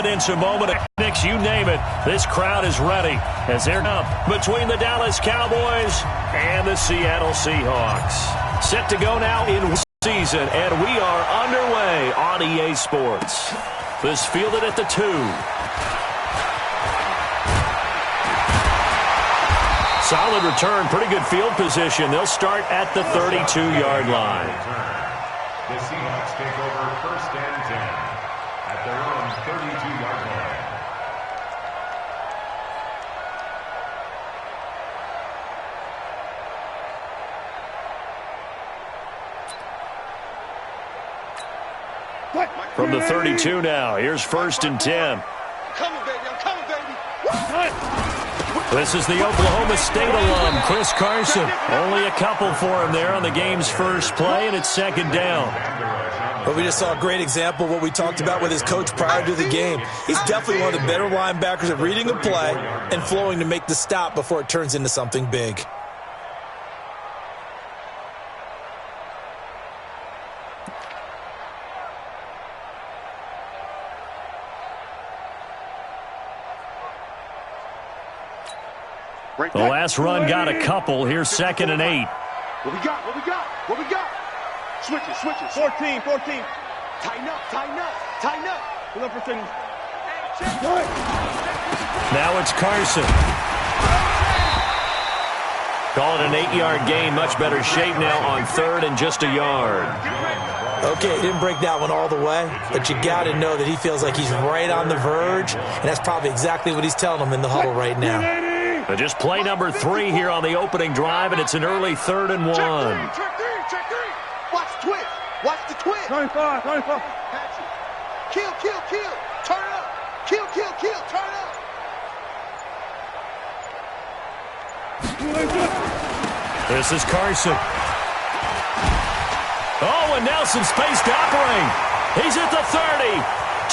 confidence a moment. Knicks, you name it. This crowd is ready as they're up between the Dallas Cowboys and the Seattle Seahawks. Set to go now in season, and we are underway on EA Sports. This fielded at the 2. Solid return, pretty good field position. They'll start at the 32-yard line. The Seahawks take over 1st and 10 at their own 32-yard line. From the 32 now, here's 1st and 10. I'm coming, baby. This is the Oklahoma State alum, Chris Carson. Only a couple for him there on the game's first play, and it's 2nd down. But we just saw a great example of what we talked about with his coach prior to the game. He's definitely one of the better linebackers at reading a play and flowing to make the stop before it turns into something big. The last run got a couple. Here's 2nd and 8. What we got? Switch it. 14. Tighten up. Look for things. Now it's Carson. Call it an 8-yard gain. Much better shape now on 3rd and just a yard. Okay, he didn't break that one all the way, but you got to know that he feels like he's right on the verge, and that's probably exactly what he's telling them in the huddle right now. But just play number 3 here on the opening drive, and it's an early 3rd and 1. Check three. Watch the twist. 25. Patch it. Kill. Turn up. Kill. Turn up. This is Carson. Oh, and now some space to operate. He's at the 30,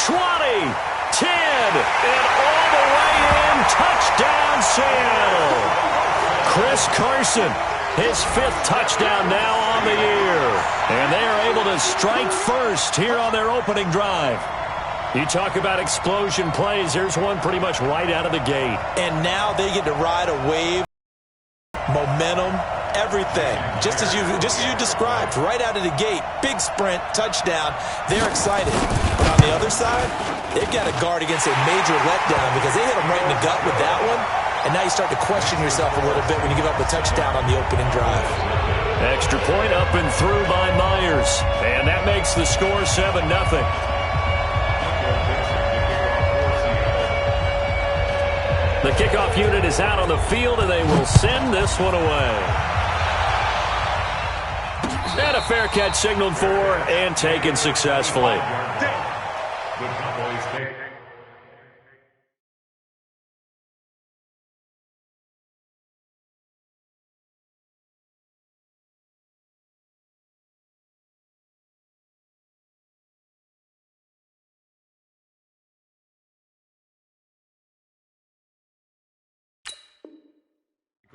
20, 10, and all the way in. Touchdown, Seattle. Chris Carson, his 5th touchdown now on the year. And they are able to strike first here on their opening drive. You talk about explosion plays. Here's one pretty much right out of the gate. And now they get to ride a wave, momentum, everything. Just as you described, right out of the gate, big sprint, touchdown. They're excited. But on the other side, they've got to guard against a major letdown because they hit them right in the gut with that one. And now you start to question yourself a little bit when you give up a touchdown on the opening drive. Extra point up and through by Myers. And that makes the score 7-0. The kickoff unit is out on the field, and they will send this one away. And a fair catch signaled for and taken successfully. The Cowboys take.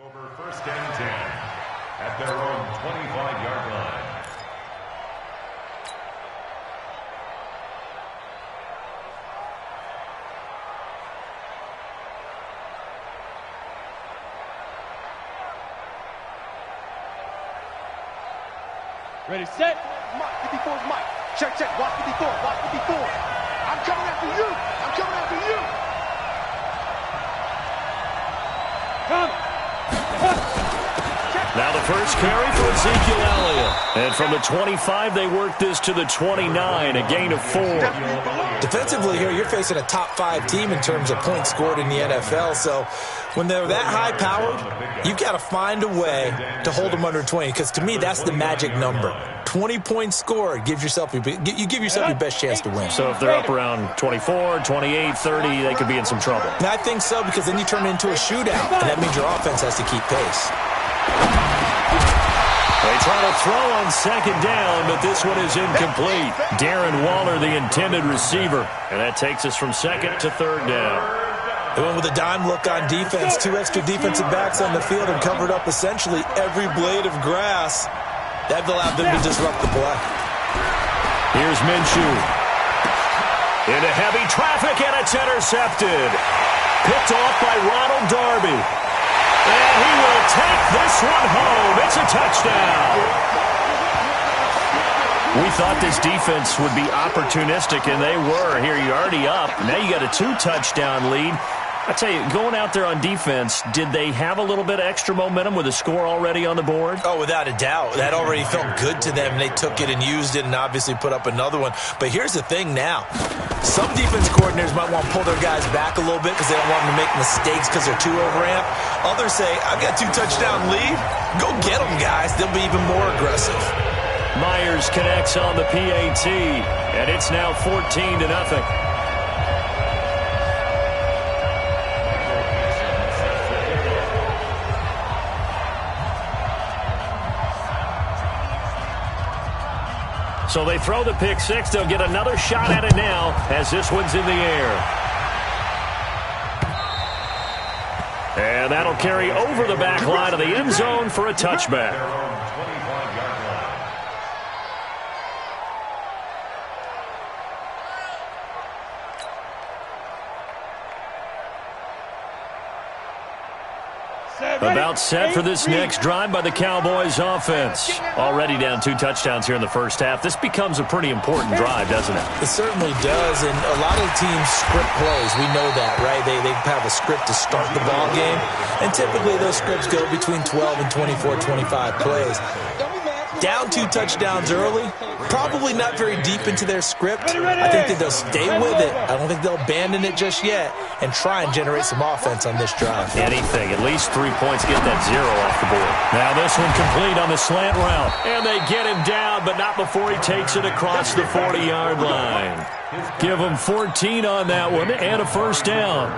Over 1st and 10 at their own 25-yard line. Ready, set. Mike, 54's Mike. Check. Watch 54. I'm coming after you. Come. Now the first carry for Ezekiel Elliott. And from the 25, they work this to the 29, a gain of 4. Defensively here, you're facing a top 5 team in terms of points scored in the NFL. So when they're that high-powered, you've got to find a way to hold them under 20. Because to me, that's the magic number. 20 points scored, you give yourself your best chance to win. So if they're up around 24, 28, 30, they could be in some trouble. And I think so, because then you turn it into a shootout, and that means your offense has to keep pace. They try to throw on 2nd down, but this one is incomplete. Darren Waller, the intended receiver. And that takes us from 2nd to 3rd down. They went with a dime look on defense. 2 extra defensive backs on the field and covered up essentially every blade of grass. That allowed them to disrupt the play. Here's Minshew. Into heavy traffic and a That's intercepted. Picked off by Ronald Darby. And he will take this one home. It's a touchdown. We thought this defense would be opportunistic, and they were. Here, you're already up. Now you got a 2-touchdown lead. I tell you, going out there on defense, did they have a little bit of extra momentum with a score already on the board? Oh, without a doubt. That already felt good to them. They took it and used it and obviously put up another one. But here's the thing now. Some defense coordinators might want to pull their guys back a little bit because they don't want them to make mistakes because they're too overamped. Others say, I've got a 2-touchdown lead. Go get them, guys. They'll be even more aggressive. Myers connects on the PAT, and it's now 14-0. So they throw the pick six. They'll get another shot at it now as this one's in the air. And that'll carry over the back line of the end zone for a touchback. About set for this next drive by the Cowboys offense. Already down 2 touchdowns here in the first half. This becomes a pretty important drive, doesn't it? It certainly does, and a lot of teams script plays. We know that, right? They have a script to start the ball game, and typically those scripts go between 12 and 24, 25 plays. Down 2 touchdowns early, probably not very deep into their script. I think that they'll stay with it. I don't think they'll abandon it just yet and try and generate some offense on this drive. Anything, at least 3 points, get that 0 off the board. Now this one complete on the slant route. And they get him down, but not before he takes it across the 40-yard line. Give him 14 on that one and a first down.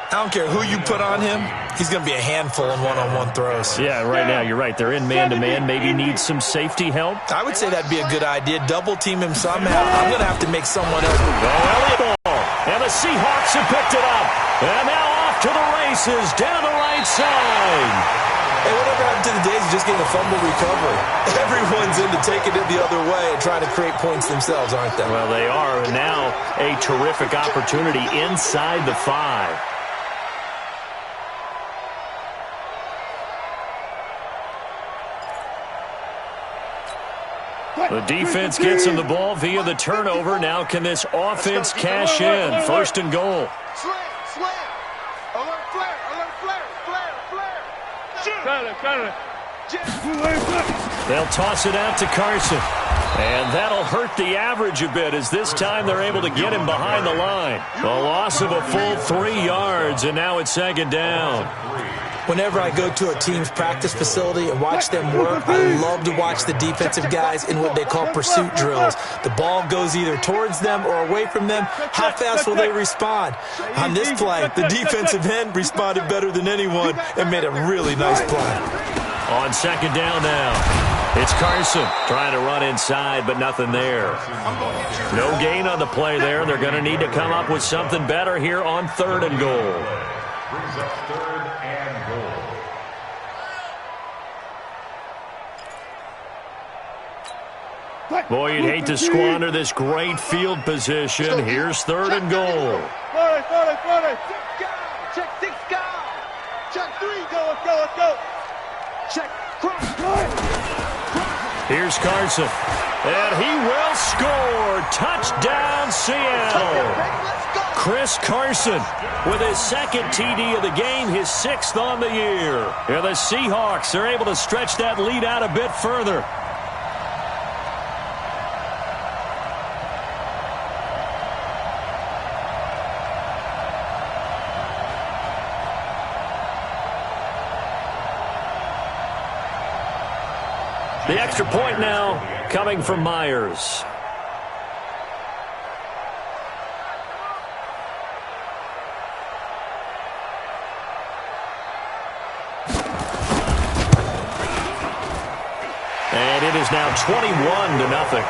I don't care who you put on him. He's going to be a handful in one-on-one throws. Yeah, right now, you're right. They're in man-to-man. Maybe needs some safety help. I would say that'd be a good idea. Double-team him somehow. I'm going to have to make someone else. Elliott ball. And the Seahawks have picked it up. And now off to the races down the right side. Hey, whatever happened to the days of just getting a fumble recovery? Everyone's into taking it the other way and trying to create points themselves, aren't they? Well, they are. And now a terrific opportunity inside the 5. The defense gets him the ball via the turnover. Now can this offense cash in? 1st and goal. Slam, slam. Alert flare, They'll toss it out to Carson. And that'll hurt the average a bit as this time they're able to get him behind the line. A loss of a full 3 yards, and now it's 2nd down. Whenever I go to a team's practice facility and watch them work, I love to watch the defensive guys in what they call pursuit drills. The ball goes either towards them or away from them. How fast will they respond? On this play, the defensive end responded better than anyone and made a really nice play. On 2nd down now. It's Carson trying to run inside, but nothing there. No gain on the play there. They're going to need to come up with something better here on 3rd and goal. Brings up 3rd and goal. Boy, you'd hate to squander this great field position. Here's 3rd and goal. Check 6, go. Check 3, go. Check, cross. Here's Carson. And he will score. Touchdown, Seattle. Chris Carson with his 2nd TD of the game, his 6th on the year. And the Seahawks are able to stretch that lead out a bit further. The extra point now coming from Myers. And it is now 21-0.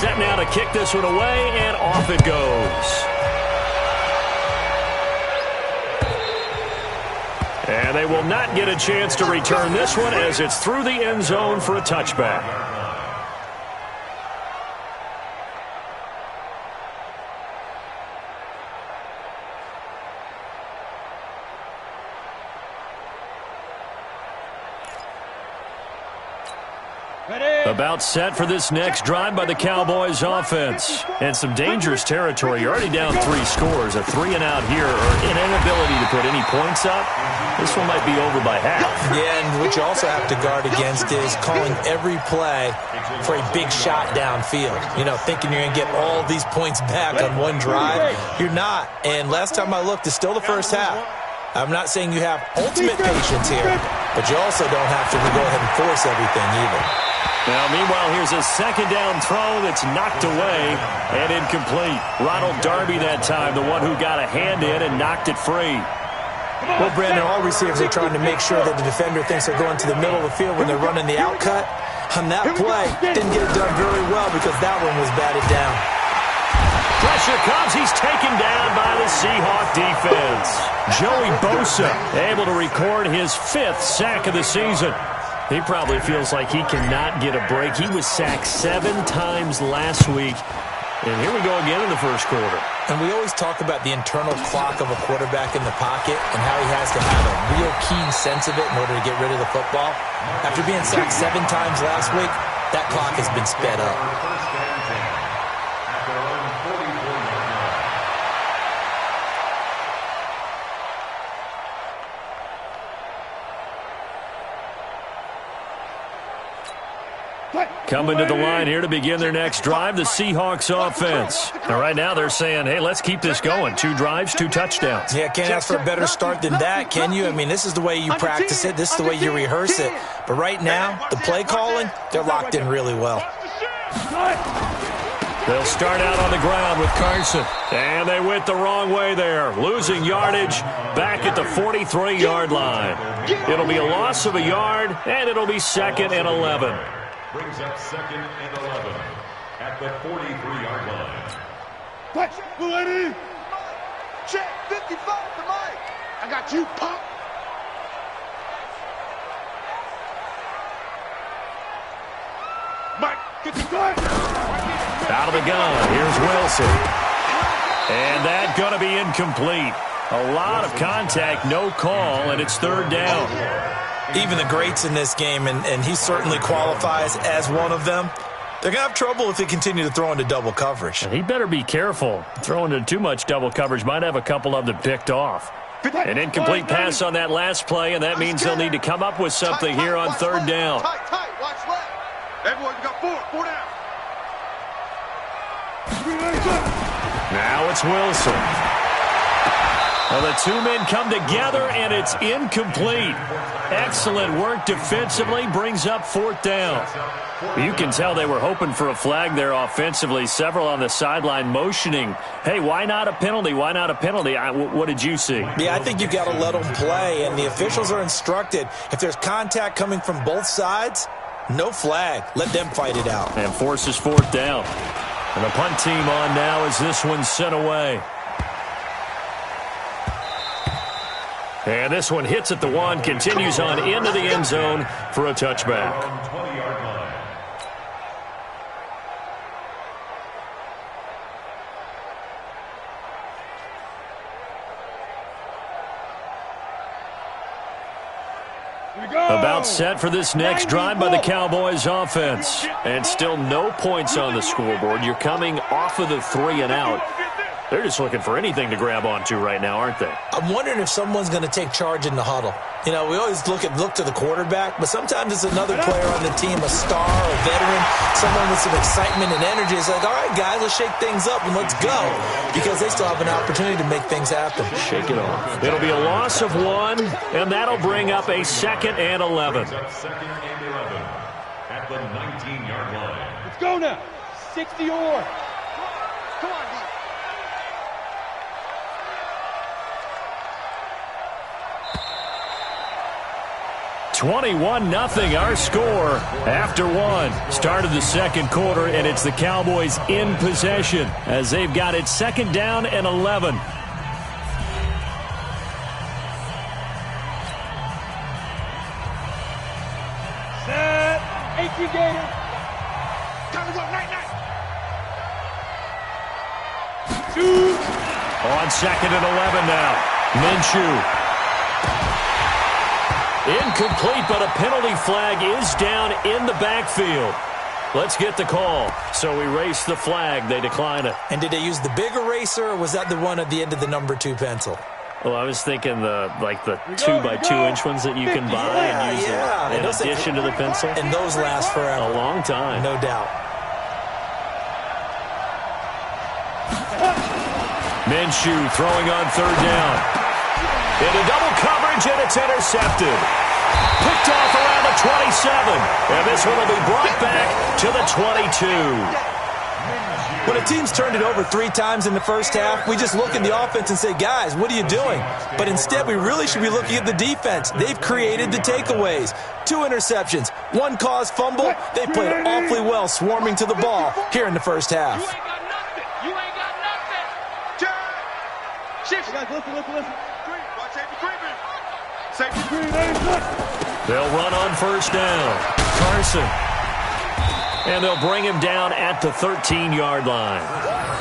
Set now to kick this one away, and off it goes. And they will not get a chance to return this one as it's through the end zone for a touchback. About set for this next drive by the Cowboys offense. And some dangerous territory. You're already down 3 scores. A 3-and-out here, or an inability to put any points up. This one might be over by half. Yeah, and what you also have to guard against is calling every play for a big shot downfield. You know, thinking you're going to get all these points back on one drive. You're not. And last time I looked, it's still the first half. I'm not saying you have ultimate patience here, but you also don't have to go ahead and force everything either. Now, meanwhile, here's a second down throw that's knocked away and incomplete. Ronald Darby that time, the one who got a hand in and knocked it free. Well, Brandon, all receivers are trying to make sure that the defender thinks they're going to the middle of the field when they're running the out cut. On that play, didn't get it done very well because that one was batted down. Pressure comes. He's taken down by the Seahawk defense. Joey Bosa able to record his 5th sack of the season. He probably feels like he cannot get a break. He was sacked 7 times last week. And here we go again in the first quarter. And we always talk about the internal clock of a quarterback in the pocket and how he has to have a real keen sense of it in order to get rid of the football. After being sacked 7 times last week, that clock has been sped up. Coming to the line here to begin their next drive, the Seahawks offense. And right now they're saying, hey, let's keep this going. 2 drives, 2 touchdowns. Yeah, can't ask for a better start than that, can you? I mean, this is the way you practice it. This is the way you rehearse it. But right now, the play calling, they're locked in really well. They'll start out on the ground with Carson. And they went the wrong way there. Losing yardage back at the 43-yard line. It'll be a loss of a yard, and it'll be 2nd and 11. Brings up 2nd and 11 at the 43-yard line. Touch, lady. Check, 55 to Mike. I got you, pop. Mike, get the gun. Out of the gun, here's Wilson. And that's going to be incomplete. A lot of contact, no call, and it's 3rd down. Even the greats in this game, and he certainly qualifies as one of them, they're going to have trouble if they continue to throw into double coverage. And he better be careful. Throwing into too much double coverage might have a couple of them picked off. An incomplete pass on that last play, and that means they'll need to come up with something here on 3rd down. Tight, watch left. Everyone, you got 4 down. Now it's Wilson. Well, the 2 men come together, and it's incomplete. Excellent work defensively, brings up 4th down. You can tell they were hoping for a flag there offensively. Several on the sideline motioning, hey, why not a penalty? Why not a penalty? What did you see? Yeah, I think you got to let them play, and the officials are instructed. If there's contact coming from both sides, no flag. Let them fight it out. And forces 4th down. And the punt team on now as this one's sent away. And this one hits at the 1, continues on into the end zone for a touchback. 20-yard line. About set for this next drive by the Cowboys offense. And still no points on the scoreboard. You're coming off of the 3-and-out. They're just looking for anything to grab onto right now, aren't they? I'm wondering if someone's going to take charge in the huddle. You know, we always look to the quarterback, but sometimes it's another player on the team, a star, a veteran, someone with some excitement and energy. It's like, all right, guys, let's shake things up and let's go, because they still have an opportunity to make things happen. Shake it off. It'll be a loss of 1, and that'll bring up a 2nd and 11. 2nd and 11 at the 19-yard line. Let's go now. 60 or. Come on, D. 21-0 our score after 1. Start of the second quarter, and it's the Cowboys in possession as they've got it 2nd down and 11. 18 Gator. Time to go, night. On 2nd and 11 now. Minshew. Incomplete, but a penalty flag is down in the backfield. Let's get the call. So we race the flag. They decline it. And did they use the big eraser, or was that the one at the end of the number 2 pencil? Well, I was thinking the 2x2-inch ones that you can buy and use in addition to the pencil. And those last forever. A long time. No doubt. Minshew throwing on 3rd down. Into double coverage, and it's intercepted. Picked off around the 27. And this one will be brought back to the 22. When a team's turned it over 3 times in the first half, we just look at the offense and say, guys, what are you doing? But instead, we really should be looking at the defense. They've created the takeaways. 2 interceptions, 1 caused fumble. They played awfully well swarming to the ball here in the first half. You ain't got nothing. Shift. Guys, listen. Green. Watch safety green. They'll run on 1st down. Carson. And they'll bring him down at the 13-yard line.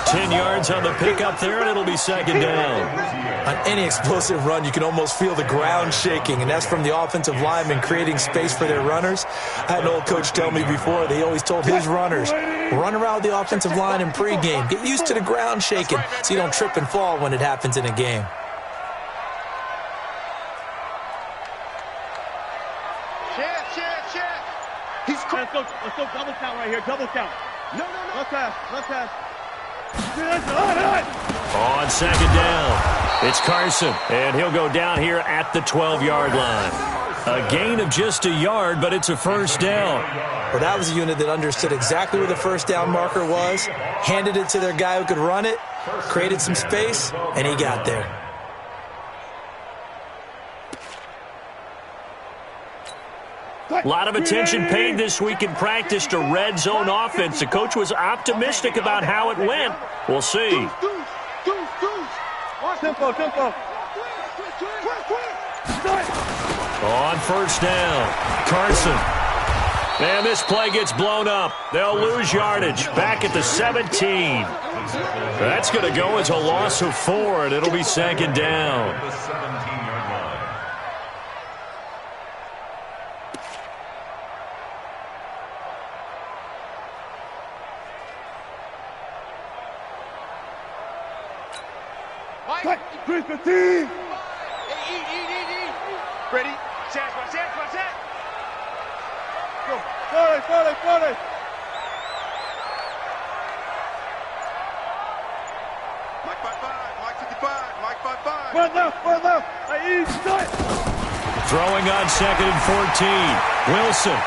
10 yards on the pickup there, and it'll be 2nd down. On any explosive run, you can almost feel the ground shaking, and that's from the offensive linemen creating space for their runners. I had an old coach tell me before, they always told his runners, run around the offensive line in pregame. Get used to the ground shaking so you don't trip and fall when it happens in a game. Let's go double count right here. Double count. No. Left pass. On 2nd down, it's Carson, and he'll go down here at the 12-yard line. A gain of just a yard, but it's a 1st down. Well, that was a unit that understood exactly where the 1st down marker was, handed it to their guy who could run it, created some space, and he got there. A lot of attention paid this week in practice to red zone offense. The coach was optimistic about how it went. We'll see. Tempo. On 1st down, Carson. And this play gets blown up. They'll lose yardage back at the 17. That's going to go as a loss of 4, and it'll be 2nd down. Eat. Ready? Chance. Go. 40. Mike 55, Mike 55, Mike 55. Run left. Throwing on 2nd and 14. Wilson.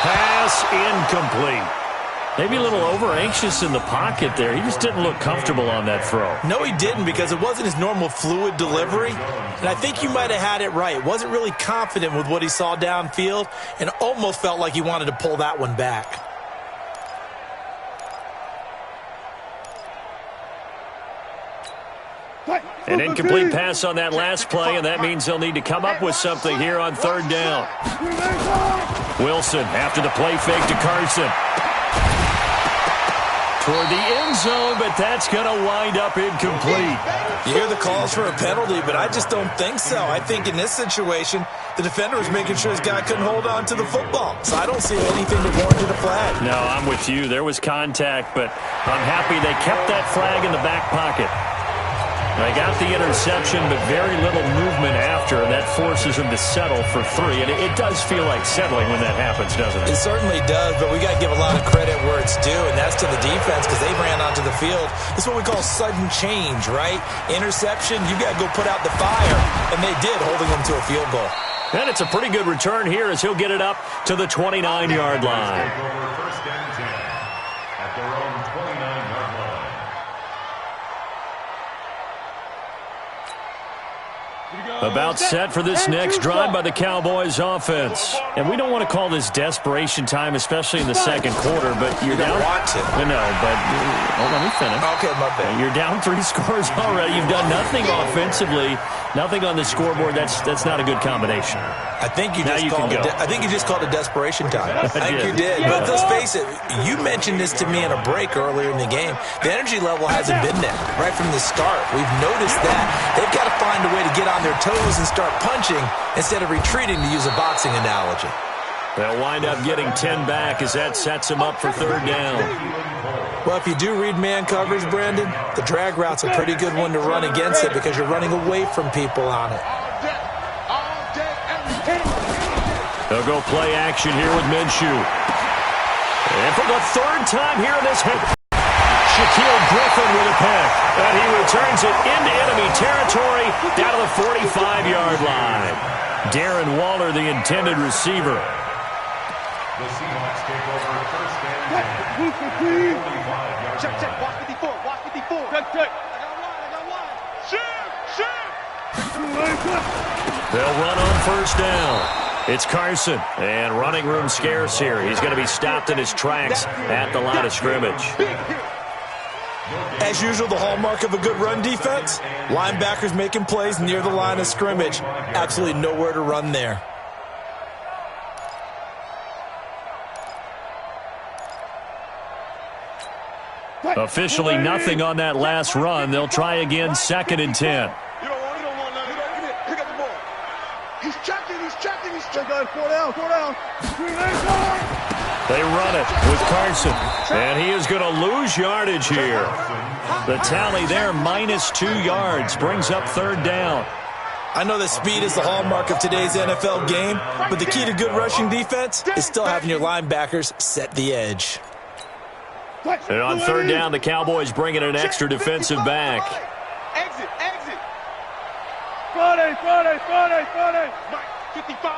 Pass incomplete. Maybe a little over-anxious in the pocket there. He just didn't look comfortable on that throw. No, he didn't, because it wasn't his normal fluid delivery. And I think you might have had it right. Wasn't really confident with what he saw downfield and almost felt like he wanted to pull that one back. An incomplete pass on that last play, and that means they'll need to come up with something here on 3rd down. Wilson after the play fake to Carson. Toward the end zone, but that's going to wind up incomplete. You hear the calls for a penalty, but I just don't think so. I think in this situation, the defender was making sure his guy couldn't hold on to the football. So I don't see anything that warranted a flag. No, I'm with you. There was contact, but I'm happy they kept that flag in the back pocket. They got the interception, but very little movement after, and that forces them to settle for 3. And it does feel like settling when that happens, doesn't it? It certainly does, but we got to give a lot of credit where it's due, and that's to the defense, because they ran onto the field. It's what we call sudden change, right? Interception, you got to go put out the fire, and they did, holding them to a field goal. And it's a pretty good return here as he'll get it up to the 29-yard line. Take over 1st and 10 at their own 29-yard line. About set for this next drive by the Cowboys offense. And we don't want to call this desperation time, especially in the second quarter, but you're down. Want to. No, but let me finish. Okay, my bad. You're down 3 scores already. You've done nothing offensively, nothing on the scoreboard. That's not a good combination. I think you just called it desperation time. I think you did. Yeah. But let's face it, you mentioned this to me in a break earlier in the game. The energy level hasn't been there right from the start. We've noticed that. They've got to find a way to get on their toes and start punching instead of retreating, to use a boxing analogy. They'll wind up getting 10 back as that sets them up for third down. Well, if you do read man coverage, Brandon, the drag route's a pretty good one to run against it because you're running away from people on it. They'll go play action here with Minshew. And for the third time here in this hit, Shaquille Griffin with a pick. And he returns it into enemy territory down to the 45-yard line. Darren Waller, the intended receiver. The Seahawks take over first and 10. Check. Watch 54. Watch 54. Check. I got one. Shoot. They'll run on first down. It's Carson, and running room scarce here. He's going to be stopped in his tracks at the line of scrimmage. As usual, the hallmark of a good run defense, linebackers making plays near the line of scrimmage. Absolutely nowhere to run there. Officially nothing on that last run. They'll try again, 2nd and 10. You don't want nothing. Pick up the ball. He's checking. 4 down. They run it with Carson, and he is going to lose yardage here. The tally there, -2 yards, brings up third down. I know that speed is the hallmark of today's NFL game, but the key to good rushing defense is still having your linebackers set the edge. And on third down, the Cowboys bring in an extra defensive back. Exit. Friday. 55.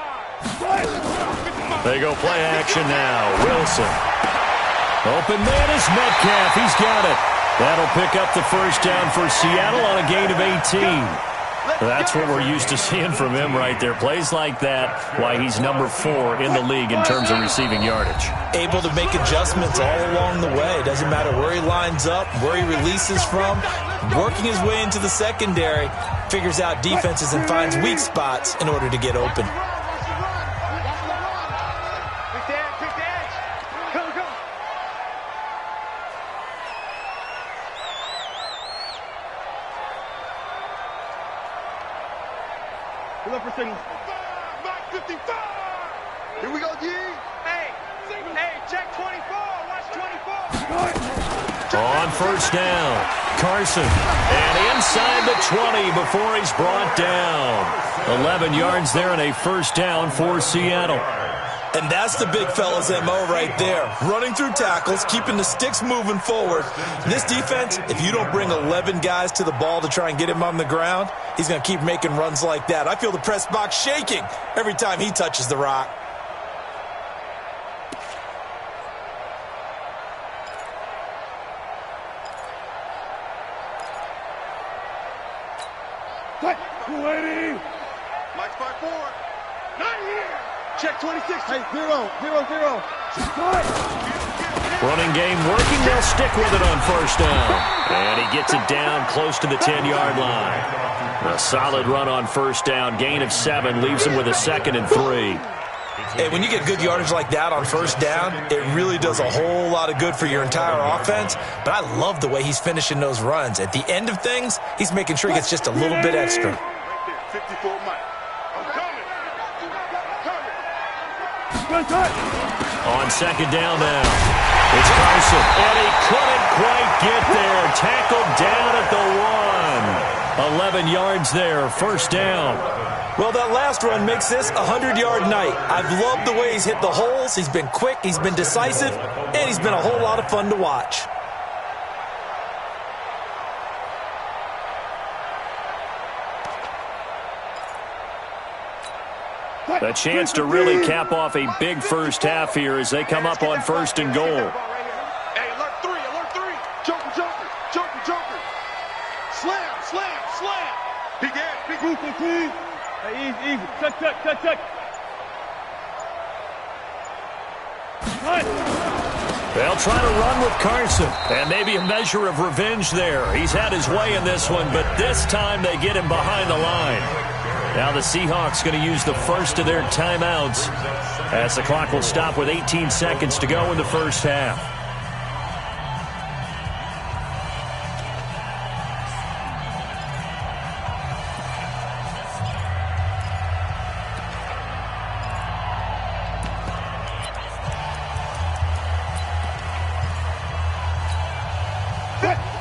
They go play action now. Wilson. Open man is Metcalf. He's got it. That'll pick up the first down for Seattle on a gain of 18. That's what we're used to seeing from him right there. Plays like that, why he's number 4 in the league in terms of receiving yardage. Able to make adjustments all along the way. Doesn't matter where he lines up, where he releases from. Working his way into the secondary, figures out defenses and finds weak spots in order to get open. Pick the edge. Go. Good luck for signal. 55. Here we go, D. Hey, check 24. Watch 24. On first down, Carson. And inside the 20 before he's brought down. 11 yards there and a first down for Seattle. And that's the big fella's MO right there. Running through tackles, keeping the sticks moving forward. This defense, if you don't bring 11 guys to the ball to try and get him on the ground, he's going to keep making runs like that. I feel the press box shaking every time he touches the rock. Mike's 5-4. Not here. Check 26. Hey, 0. Running game working. They'll stick with it on first down. And he gets it down close to the 10-yard line. A solid run on first down. Gain of 7 leaves him with a 2nd and 3. Hey, when you get good yardage like that on first down, it really does a whole lot of good for your entire offense. But I love the way he's finishing those runs. At the end of things, he's making sure he gets just a little bit extra. 54 Mike. I'm coming. On second down now, it's Carson. And he couldn't quite get there. Tackled down at the 1. 11 yards there, first down. Well, that last run makes this a 100-yard night. I've loved the way he's hit the holes. He's been quick, he's been decisive, and he's been a whole lot of fun to watch. A chance to really cap off a big first half here as they come up on first and goal. Hey, alert 3. Joker. Slam. Big. easy. Check. Cut. They'll try to run with Carson, and maybe a measure of revenge there. He's had his way in this one, but this time they get him behind the line. Now the Seahawks going to use the first of their timeouts as the clock will stop with 18 seconds to go in the first half.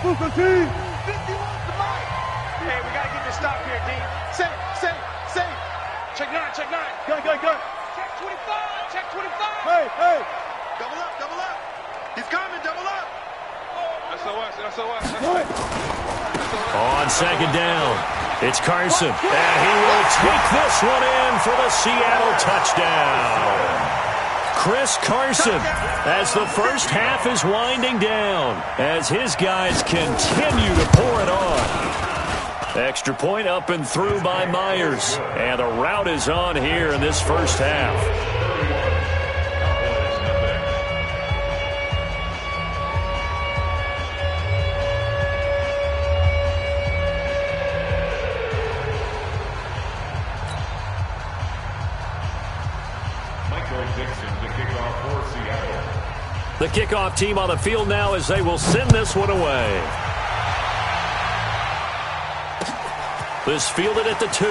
Booker T. 50 wants the mic. Hey, we got to get this stop here, D. Say. Check 9. Go. Check 25. Hey. Double up. He's coming, double up. That's SOS. On second down, it's Carson, and he will take this one in for the Seattle touchdown. Chris Carson, as the first half is winding down, as his guys continue to pour it on. Extra point up and through by Myers, and the route is on here in this first half. The kickoff team on the field now as they will send this one away. This fielded at the 2.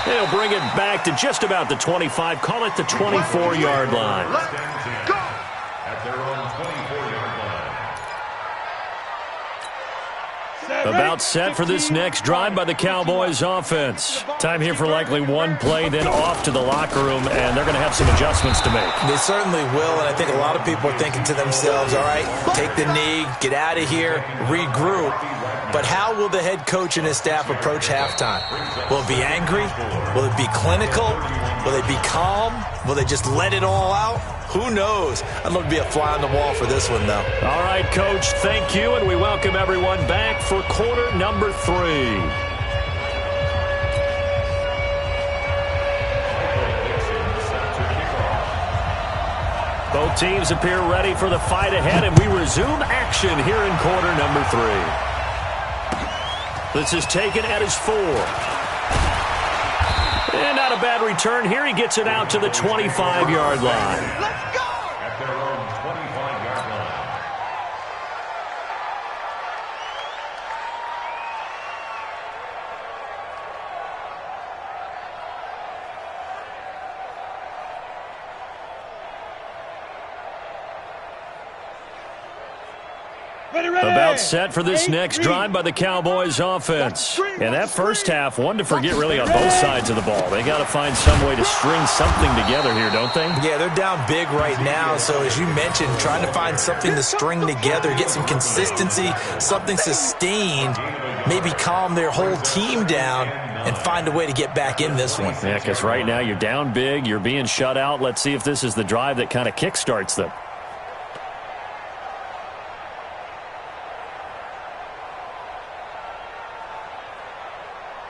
They'll bring it back to just about the 25. Call it the 24-yard line. Let's go! At their own 24-yard line. About set for this next drive by the Cowboys offense. Time here for likely one play, then off to the locker room, and they're going to have some adjustments to make. They certainly will, and I think a lot of people are thinking to themselves, all right, take the knee, get out of here, regroup. But how will the head coach and his staff approach halftime? Will it be angry? Will it be clinical? Will they be calm? Will they just let it all out? Who knows? I'd love to be a fly on the wall for this one, though. All right, Coach, thank you, and we welcome everyone back for quarter number 3. Both teams appear ready for the fight ahead, and we resume action here in quarter number 3. This is taken at his 4. And not a bad return here. He gets it out to the 25-yard line. Let's go! At their own 25-yard line. About set for this next drive by the Cowboys offense. And that first half, one to forget really on both sides of the ball. They got to find some way to string something together here, don't they? Yeah, they're down big right now. So as you mentioned, trying to find something to string together, get some consistency, something sustained, maybe calm their whole team down and find a way to get back in this one. Yeah, because right now you're down big, you're being shut out. Let's see if this is the drive that kind of kickstarts them.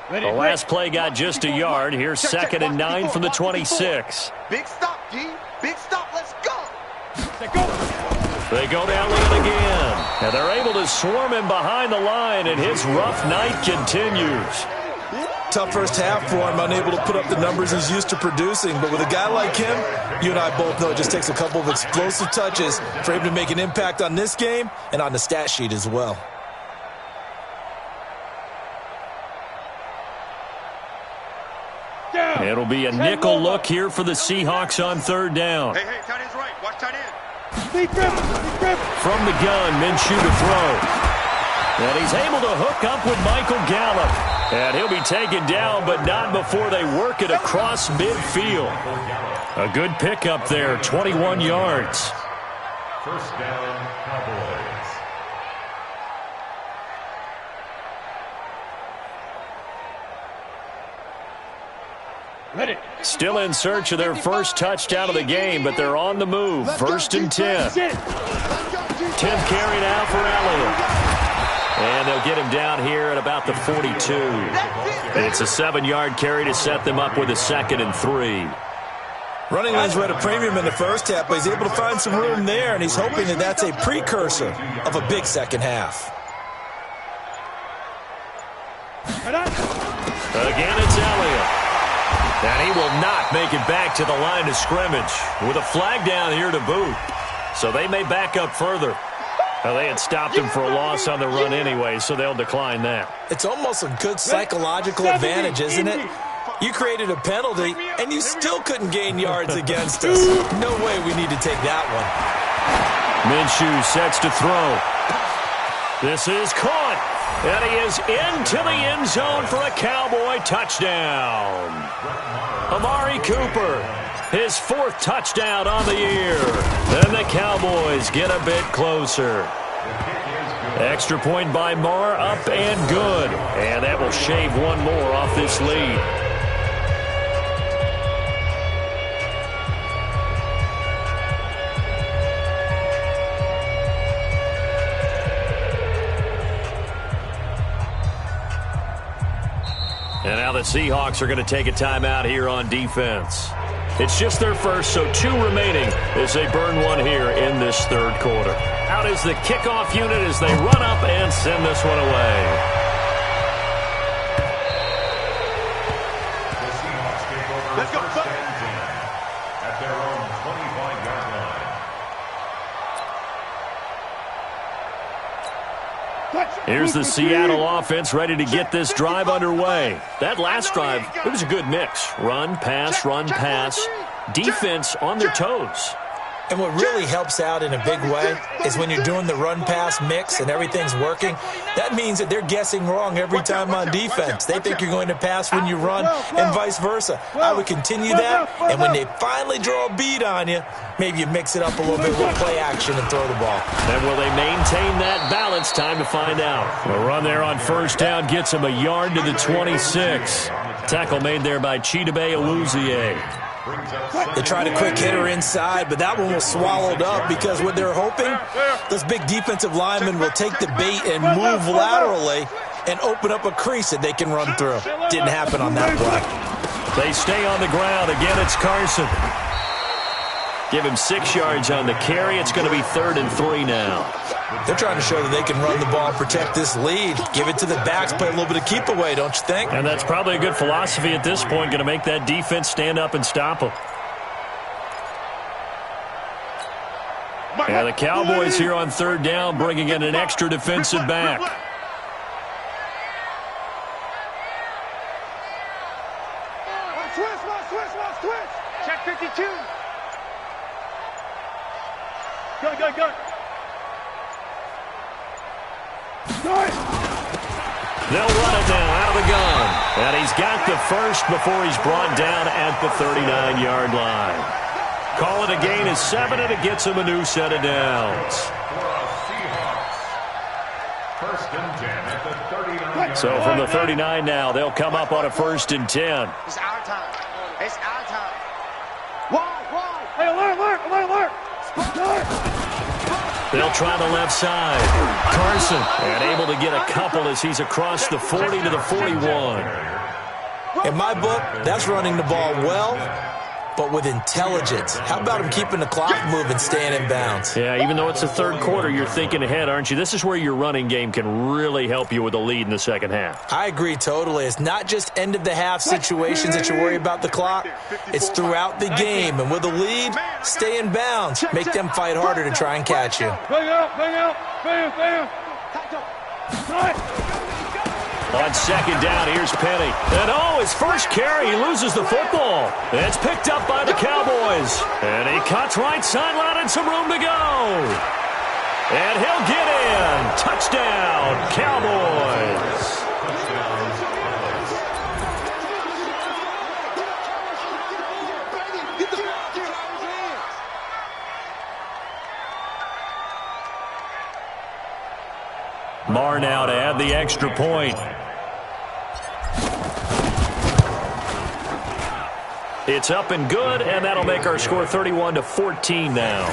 The last play got just a yard. Here's second and 9 from the 26. Big stop, D. Big stop. Let's go. They go down Leon again. And they're able to swarm him behind the line, and his rough night continues. Tough first half for him, unable to put up the numbers he's used to producing. But with a guy like him, you and I both know it just takes a couple of explosive touches for him to make an impact on this game and on the stat sheet as well. It'll be a nickel look here for the Seahawks on third down. Hey, tight end's right. Watch tight end. From the gun, Minshew to throw. And he's able to hook up with Michael Gallup. And he'll be taken down, but not before they work it across midfield. A good pickup there, 21 yards. First down, Cowboys. Still in search of their first touchdown of the game, but they're on the move. First and 10. 10th carry now for Elliott. And they'll get him down here at about the 42. It's a 7-yard carry to set them up with a 2nd and 3. Running lanes were at a premium in the first half, but he's able to find some room there, and he's hoping that that's a precursor of a big second half. Again, it's Elliott. And he will not make it back to the line of scrimmage with a flag down here to boot. So they may back up further. Well, they had stopped him for a loss on the run anyway, so they'll decline that. It's almost a good psychological advantage, isn't it? You created a penalty, and you still couldn't gain yards against us. No way we need to take that one. Minshew sets to throw. This is caught. And he is into the end zone for a Cowboy touchdown. Amari Cooper, his 4th touchdown on the year. And the Cowboys get a bit closer. Extra point by Marr, up and good. And that will shave one more off this lead. And now the Seahawks are going to take a timeout here on defense. It's just their first, so 2 remaining as they burn one here in this 3rd quarter. Out is the kickoff unit as they run up and send this one away. The Seahawks take over first and 10 at their own 25-yard line. Here's the Seattle offense ready to get this drive underway. That last drive, it was a good mix. Run, pass, defense on their toes. And what really helps out in a big way is when you're doing the run-pass mix and everything's working, that means that they're guessing wrong every time on defense. They think you're going to pass when you run and vice versa. I would continue that, and when they finally draw a beat on you, maybe you mix it up a little bit with play action and throw the ball. And will they maintain that balance? Time to find out. The run there on 1st down gets them a yard to the 26. Tackle made there by Chidobe Awuzie. They tried a quick hitter inside, but that one was swallowed up because what they're hoping, those big defensive linemen will take the bait and move laterally and open up a crease that they can run through. Didn't happen on that play. They stay on the ground. Again, it's Carson. Give him 6 yards on the carry. It's going to be 3rd and 3 now. They're trying to show that they can run the ball and protect this lead. Give it to the backs, play a little bit of keep away, don't you think? And that's probably a good philosophy at this point, going to make that defense stand up and stop them. And the Cowboys here on 3rd down, bringing in an extra defensive back. Switch. Check 52. Go. They'll run it now out of the gun. And he's got the first before he's brought down at the 39-yard line. Call it a gain of 7, and it gets him a new set of downs. First and 10 at the 39-yard line. So from the 39 now, they'll come up on a 1st and 10. It's our time. Wide. Hey, alert. They'll try the left side. Carson, and able to get a couple as he's across the 40 to the 41. In my book, that's running the ball well, but with intelligence. How about him keeping the clock moving, staying in bounds? Yeah, even though it's the 3rd quarter, you're thinking ahead, aren't you? This is where your running game can really help you with a lead in the 2nd half. I agree totally. It's not just end-of-the-half situations that you worry about the clock. It's throughout the game. And with a lead, stay in bounds. Make them fight harder to try and catch you. Bang out. Bam. On 2nd down, here's Penny. And his first carry, he loses the football. It's picked up by the Cowboys. And he cuts right sideline and some room to go. And he'll get in. Touchdown, Cowboys. Marr now to add the extra point. It's up and good, and that'll make our score 31-14 now.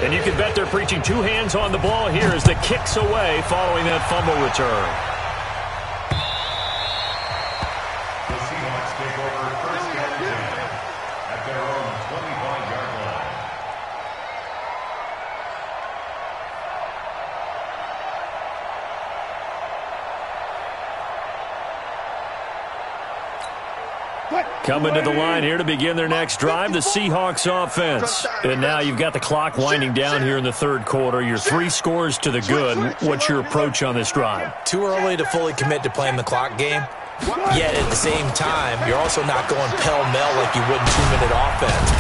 And you can bet they're preaching two hands on the ball here as the kick's away following that fumble return. The Seahawks take over first and 10 at their own 25-yard line. Coming to the line here to begin their next drive, the Seahawks offense. And now you've got the clock winding down here in the third quarter. You're 3 scores to the good. What's your approach on this drive? Too early to fully commit to playing the clock game. Yet at the same time, you're also not going pell-mell like you would in 2-minute offense.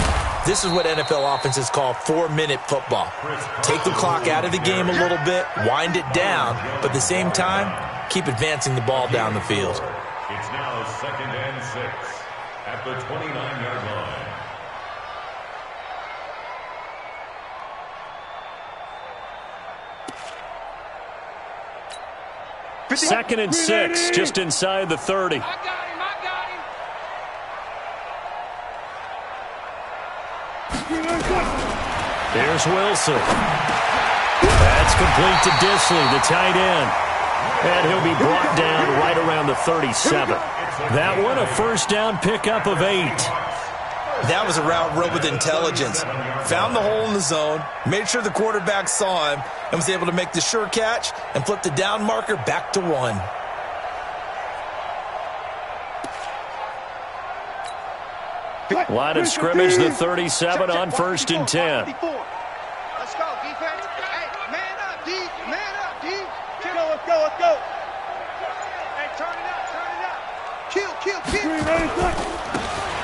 This is what NFL offenses call 4-minute football. Take the clock out of the game a little bit, wind it down, but at the same time, keep advancing the ball down the field. It's now 2nd and 6 at the 29-yard line. Second and 6, just inside the 30. I got him. Here's Wilson. That's complete to Disley, the tight end. And he'll be brought down right around the 37. That one, a first down pickup of 8. That was a route run with intelligence. Found the hole in the zone, made sure the quarterback saw him, and was able to make the sure catch and flip the down marker back to 1. Line of scrimmage, the 37 on 1st and 10. Let's go, defense. Hey, man up, D. Man up, D. Let's go. Hey, turn it up. Kill.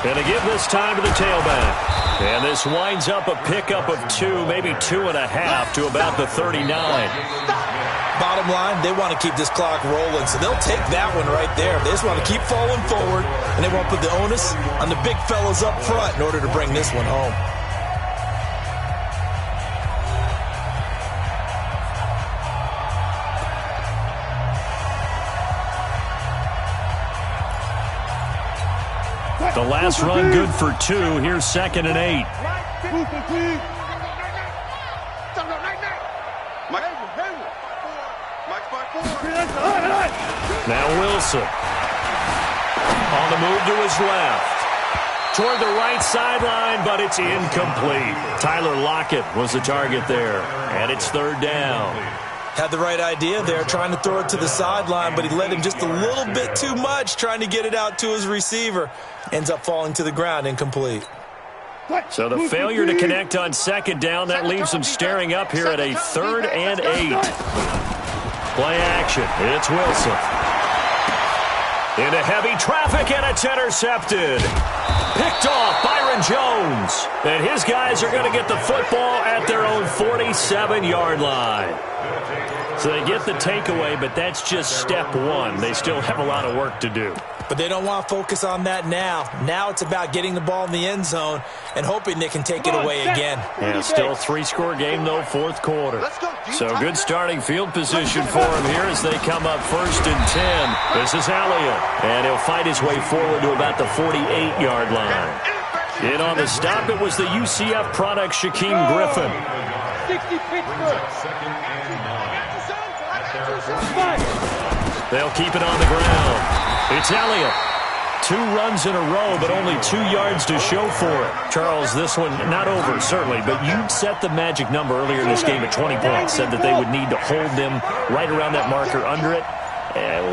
And to give this time to the tailback. And this winds up a pickup of 2, maybe 2.5 to about the 39. Bottom line, they want to keep this clock rolling, so they'll take that one right there. They just want to keep falling forward, and they won't put the onus on the big fellas up front in order to bring this one home. The last run good for 2. Here's 2nd and 8. Now Wilson. On the move to his left. Toward the right sideline, but it's incomplete. Tyler Lockett was the target there. And it's 3rd down. Had the right idea there, trying to throw it to the sideline, but he led him just a little bit too much, trying to get it out to his receiver. Ends up falling to the ground, incomplete. So the failure to connect on 2nd down, that leaves him staring up here at a 3rd and 8. Play action. It's Wilson. Into heavy traffic, and it's intercepted. Picked off Byron Jones. And his guys are going to get the football at their own 47-yard line. So they get the takeaway, but that's just step 1. They still have a lot of work to do. But they don't want to focus on that now. Now it's about getting the ball in the end zone and hoping they can take it away again. And still 3-score game, though, 4th quarter. So good starting field position for him here as they come up 1st and 10. This is Elliott. And he'll fight his way forward to about the 48-yard line. In on the stop, it was the UCF product, Shaquem Griffin. 60 Pittsburgh. They'll keep it on the ground. It's Elliott. 2 runs in a row, but only 2 yards to show for it. Charles, this one not over, certainly, but you set the magic number earlier in this game at 20 points, said that they would need to hold them right around that marker under it.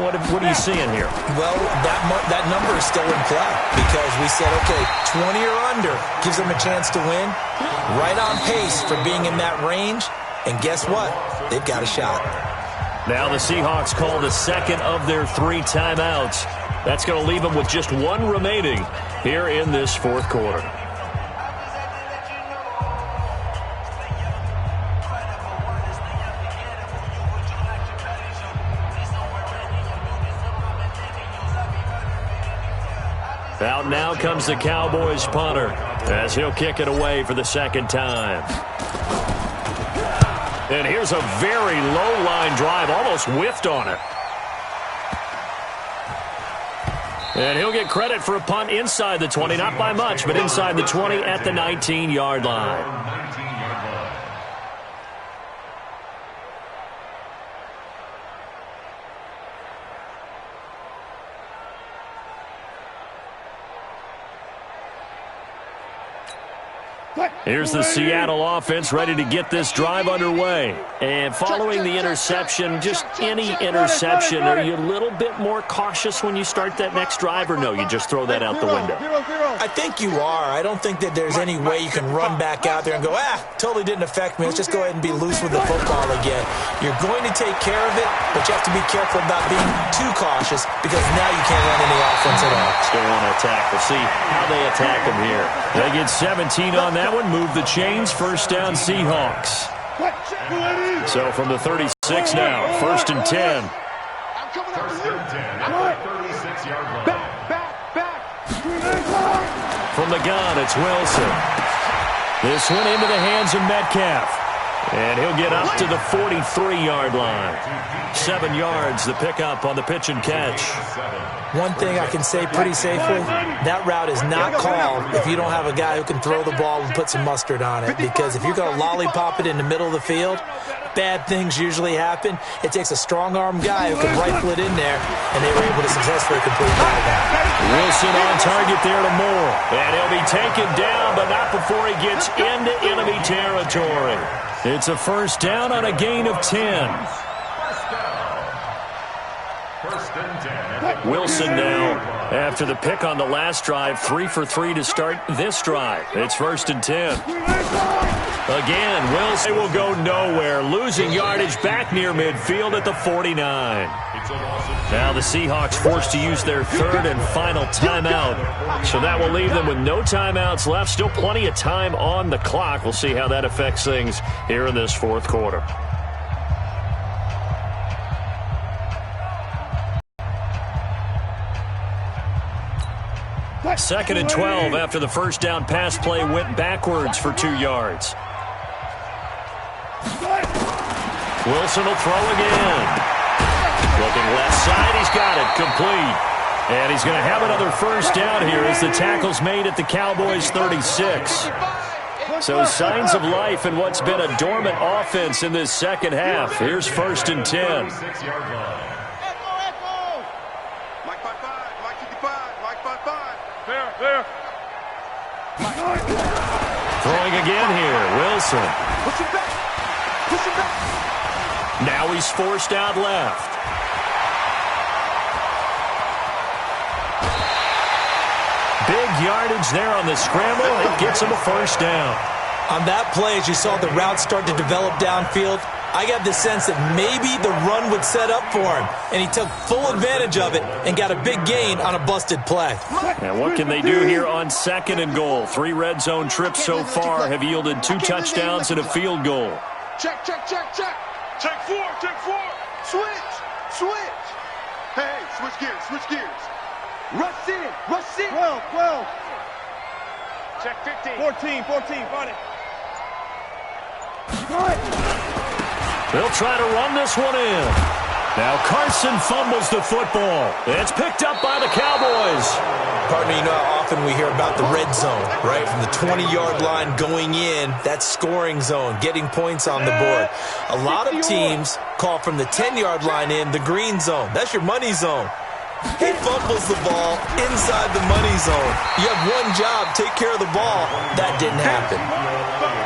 What are you seeing here? Well, that number is still in play because we said, okay, 20 or under gives them a chance to win. Right on pace for being in that range. And guess what? They've got a shot. Now the Seahawks call the 2nd of their 3 timeouts. That's going to leave them with just 1 remaining here in this 4th quarter. Out now comes the Cowboys punter as he'll kick it away for the 2nd time. And here's a very low line drive, almost whiffed on it. And he'll get credit for a punt inside the 20, not by much, but inside the 20 at the 19-yard line. Here's the Seattle offense ready to get this drive underway. And following the interception, just any interception, are you a little bit more cautious when you start that next drive, or no, you just throw that out the window? I think you are. I don't think that there's any way you can run back out there and go, totally didn't affect me. Let's just go ahead and be loose with the football again. You're going to take care of it, but you have to be careful about being too cautious because now you can't run any offense at all. Still want to attack. We'll see how they attack them here. They get 17 on that one. Move the chains. First down, Seahawks. So from the 36 now, 1st and 10. First and 10 at the 36-yard line. Back. From the gun, it's Wilson. This one into the hands of Metcalf. And he'll get up to the 43-yard line. 7 yards, the pickup on the pitch and catch. One thing I can say pretty safely, that route is not called if you don't have a guy who can throw the ball and put some mustard on it. Because if you're going to lollipop it in the middle of the field, bad things usually happen. It takes a strong-arm guy who can rifle it in there, and they were able to successfully complete that. Wilson on target there to Moore. And he'll be taken down, but not before he gets into enemy territory. It's a first down on a gain of 10. Wilson now, after the pick on the last drive, 3 for 3 to start this drive. It's 1st and 10. Again, Wilson will go nowhere, losing yardage back near midfield at the 49. Now the Seahawks forced to use their 3rd and final timeout. So that will leave them with no timeouts left. Still plenty of time on the clock. We'll see how that affects things here in this 4th quarter. Second and 12 after the first down pass play went backwards for 2 yards. Wilson will throw again. Looking left side, he's got it, complete. And he's going to have another first down here as the tackle's made at the Cowboys' 36. So signs of life in what's been a dormant offense in this second half. Here's 1st and 10. Throwing again here, Wilson. Push him back. Now he's forced out left. Big yardage there on the scramble. It gets him a first down. On that play, as you saw the route start to develop downfield, I got the sense that maybe the run would set up for him, and he took full advantage of it and got a big gain on a busted play. And what can they do here on 2nd and goal? 3 red zone trips so far have yielded 2 touchdowns and a field goal. Check. Check 4. Switch. Hey, switch gears. Rush in. 12. Check 15. 14, find it. They'll try to run this one in. Now Carson fumbles the football. It's picked up by the Cowboys. Pardon me, you know how often we hear about the red zone, right? From the 20-yard line going in, that's scoring zone, getting points on the board. A lot of teams call from the 10-yard line in the green zone. That's your money zone. He fumbles the ball inside the money zone. You have one job, take care of the ball. That didn't happen.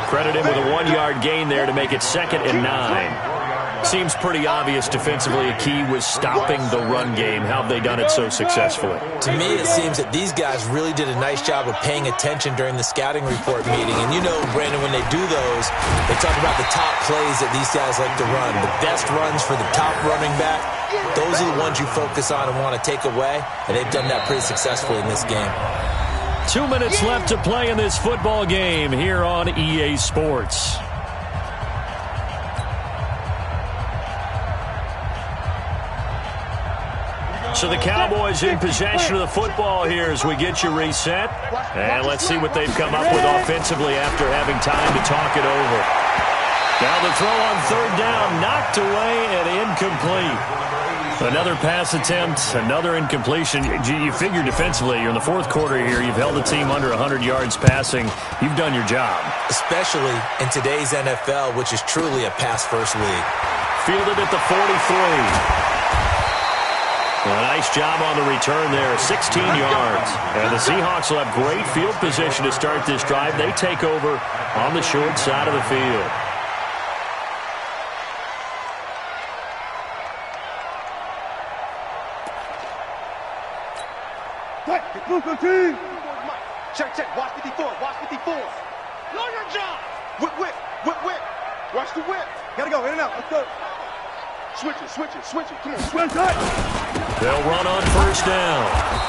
Credit him with a 1-yard gain there to make it 2nd and 9. Seems pretty obvious defensively a key was stopping the run game. How have they done it so successfully? To me, it seems that these guys really did a nice job of paying attention during the scouting report meeting. And you know, Brandon, when they do those, they talk about the top plays that these guys like to run. The best runs for the top running back, those are the ones you focus on and want to take away. And they've done that pretty successfully in this game. 2 minutes left to play in this football game here on EA Sports. So the Cowboys in possession of the football here as we get you reset. And let's see what they've come up with offensively after having time to talk it over. Now the throw on 3rd down, knocked away and incomplete. Another pass attempt, another incompletion. You figure defensively, you're in the 4th quarter here. You've held the team under 100 yards passing. You've done your job. Especially in today's NFL, which is truly a pass-first league. Fielded at the 43. Nice job on the return there, 16 yards. And the Seahawks will have great field position to start this drive. They take over on the short side of the field. Check. Watch 54. Watch 54. Know your job. Whip. Watch the whip. Gotta go in and out. Let's go. Switch it. Come on. Switch it. They'll run on first down.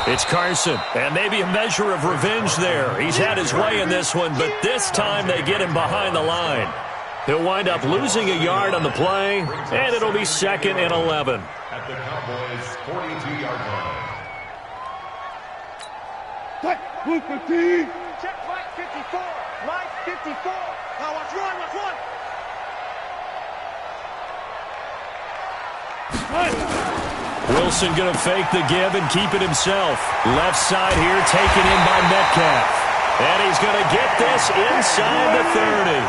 It's Carson, and maybe a measure of revenge there. He's had his way in this one, but this time they get him behind the line. He'll wind up losing a yard on the play, and it'll be 2nd and 11. At the Cowboys' 42-yard line. Check Mike 54. Mike 54. Now watch one. Wilson going to fake the give and keep it himself. Left side here taken in by Metcalf. And he's going to get this inside the 30.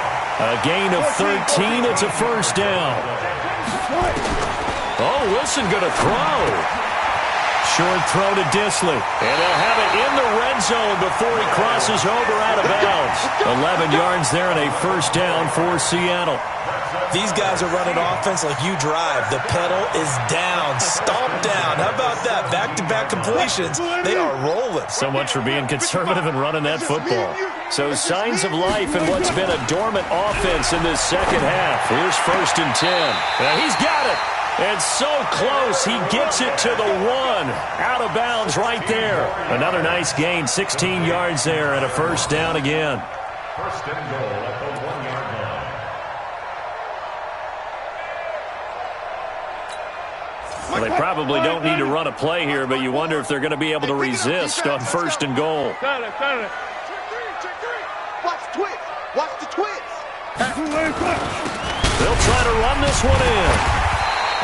A gain of 13. It's a first down. Oh, Wilson going to throw. Short throw to Disley. And they'll have it in the red zone before he crosses over out of bounds. 11 yards there and a first down for Seattle. These guys are running offense like you drive. The pedal is down, stomped down. How about that? Back-to-back completions. They are rolling. So much for being conservative and running that football. So signs of life in what's been a dormant offense in this second half. Here's 1st and 10. Now he's got it. And so close, he gets it to the 1. Out of bounds right there. Another nice gain, 16 yards there, and a first down again. First and goal at the 1-yard line. Well, they probably don't need to run a play here, but you wonder if they're going to be able to resist on 1st and goal. Check three. Watch the twist. They'll try to run this one in.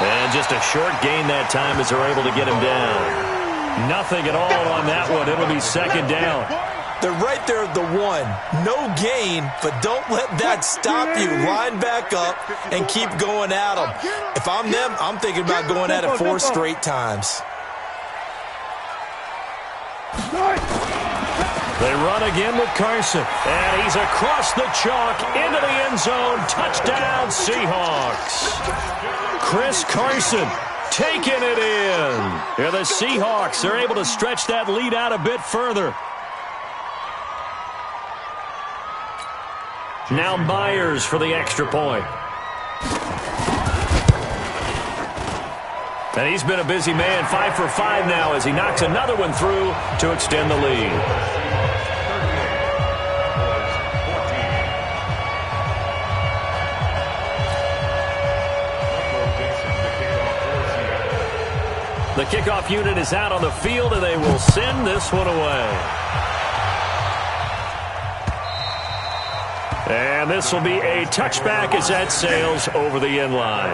And just a short gain that time as they're able to get him down. Nothing at all on that one. It'll be 2nd down. They're right there at the 1. No gain, but don't let that stop you. Line back up and keep going at them. If I'm them, I'm thinking about going at it 4 straight times. They run again with Carson. And he's across the chalk into the end zone. Touchdown, Seahawks. Chris Carson taking it in. Here the Seahawks are able to stretch that lead out a bit further. Now Myers for the extra point. And he's been a busy man, 5 for 5 now as he knocks another one through to extend the lead. The kickoff unit is out on the field, and they will send this one away. And this will be a touchback as that sails over the end line.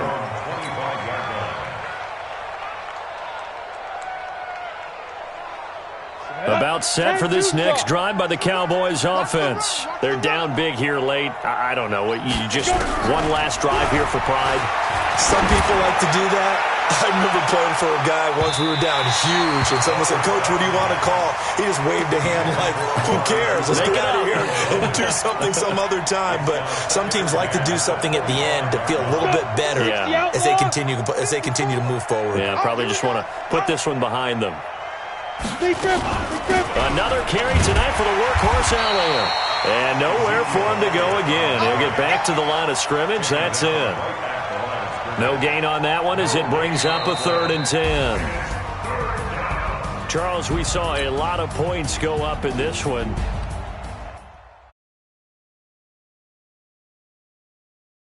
About set for this next drive by the Cowboys offense. They're down big here late. I don't know. You just one last drive here for pride. Some people like to do that. I remember playing for a guy once. We were down huge, and someone said, "Coach, what do you want to call?" He just waved a hand like, "Who cares? Let's get out of here and do something some other time." But some teams like to do something at the end to feel a little bit better as they continue to move forward. Yeah, probably just want to put this one behind them. Another carry tonight for the workhorse Allen. And nowhere for him to go again. He'll get back to the line of scrimmage. That's it. No gain on that one as it brings up a 3rd and 10. Charles, we saw a lot of points go up in this one.